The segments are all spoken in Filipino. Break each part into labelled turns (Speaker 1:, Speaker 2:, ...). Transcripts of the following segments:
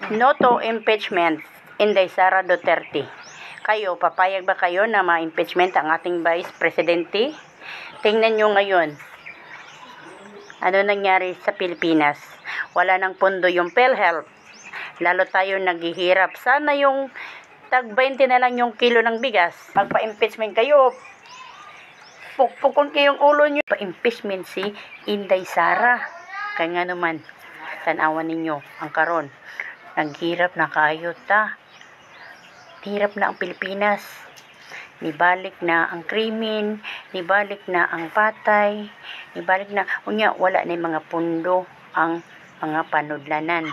Speaker 1: No to impeachment, Inday Sara Duterte. Kayo, papayag ba kayo na ma-impeachment ang ating Vice Presidente? Tingnan nyo ngayon, ano nangyari sa Pilipinas? Wala nang pondo yung PhilHealth. Lalo tayo naghihirap. Sana yung tag 20 na lang yung kilo ng bigas. Magpa-impeachment kayo. Pukpukon kayong ulo nyo. Pa-impeachment si Inday Sara. Kaya nga naman, tanawan ninyo ang karon. Naghirap na kayo ta. Hirap na ang Pilipinas. Nibalik na ang krimen, nibalik na ang patay, nibalik na, wala na yung mga pundo ang mga panudlanan.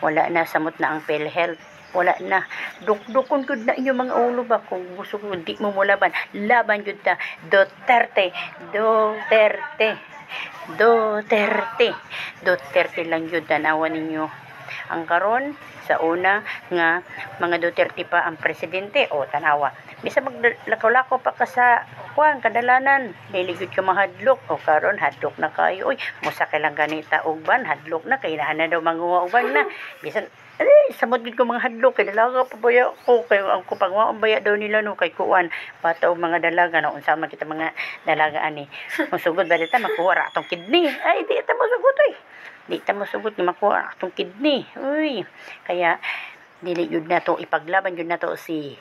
Speaker 1: Wala na, samot na ang PhilHealth. Wala na. Dukdukon gud na inyo mga ulo ba kung gusto ko di mo mulaban. Laban jud ta. Duterte. Duterte. Duterte. Duterte lang yun, tanawan ninyo. Ang karon sa una nga mga Duterte pa ang presidente, o tanawa. Bisa maglakaw-lakaw pa ka sa kadalanan. Liligod ka mahadlok. O karon hadlok na kayo. Uy, musa kailang ganita ugban, hadlok na kay na daw manguwa ugban na. Bisan samot gid ko mga hadlok kay dalaga pa baya ko kay ang kupangwa ang baya daw nila no kay kuan bata og mga dalaga na unsa man kita mga dalaga ani. Musugod ba dita makuha ra atong kidney. Ay di ta musugod oy. Di ta musugod ni makuha atong kidney. Uy, kaya dili yun na to ipaglaban yun na to si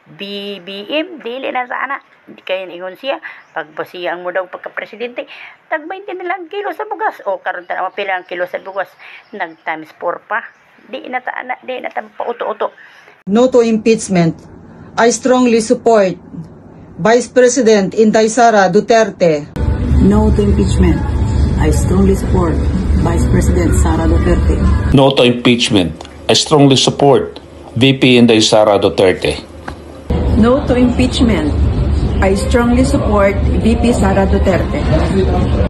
Speaker 1: BBM, dili na sana. Kaya ingon siya, pag siya ang mudaw pagka-presidente, tag 20 na lang kilo sa bugas. O karon ta pila ang kilo sa bugas, nag times 4 pa. Di na ta pauto-uto.
Speaker 2: No to impeachment. I strongly support Vice President Inday Sara Duterte.
Speaker 3: No to impeachment. I strongly support Vice President Sara Duterte.
Speaker 4: No to impeachment. I strongly support VP Inday Sara Duterte.
Speaker 3: No to impeachment. I strongly support VP Sara Duterte.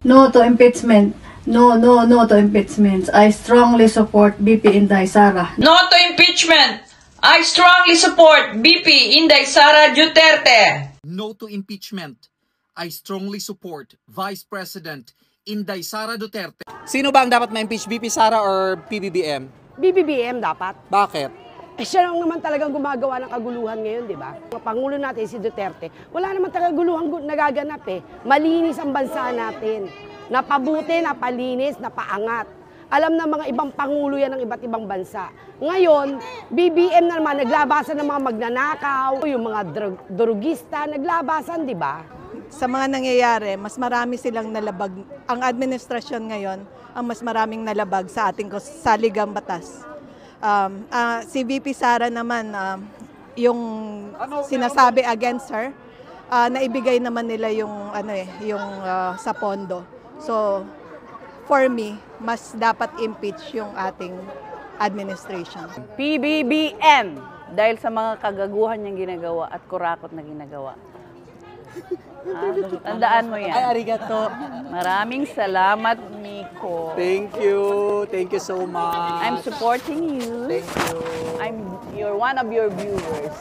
Speaker 5: No to impeachment. No to impeachment. I strongly support BP Inday Sara.
Speaker 6: No to impeachment. I strongly support BP Inday Sara Duterte.
Speaker 7: No to impeachment. I strongly support Vice President Inday Sara Duterte.
Speaker 8: Sino ba ang dapat ma-impeach, VP Sara or PBBM?
Speaker 9: BBBM dapat.
Speaker 8: Bakit?
Speaker 9: Siya lang naman talagang gumagawa ng kaguluhan ngayon, di ba? Ang Pangulo natin, si Duterte, wala naman talagang kaguluhan nagaganap eh. Malinis ang bansa natin. Napabuti, napalinis, napaangat. Alam na mga ibang pangulo yan ng iba't ibang bansa. Ngayon, BBM na naman, naglabasan ng mga magnanakaw, yung mga drugista, naglabasan, di ba?
Speaker 10: Sa mga nangyayari, mas marami silang nalabag. Ang administrasyon ngayon, ang mas maraming nalabag sa ating saligang batas. Si VP Sara naman, yung sinasabi against her, naibigay naman nila yung, sa pondo. So, for me, mas dapat impeach yung ating administration.
Speaker 11: PBBM, dahil sa mga kagaguhan niyang ginagawa at kurakot na ginagawa. Tandaan mo yan.
Speaker 8: Ay, arigato.
Speaker 11: Maraming salamat, Miko.
Speaker 8: Thank you. Thank you so much.
Speaker 11: I'm supporting you.
Speaker 8: Thank you.
Speaker 11: You're one of your viewers.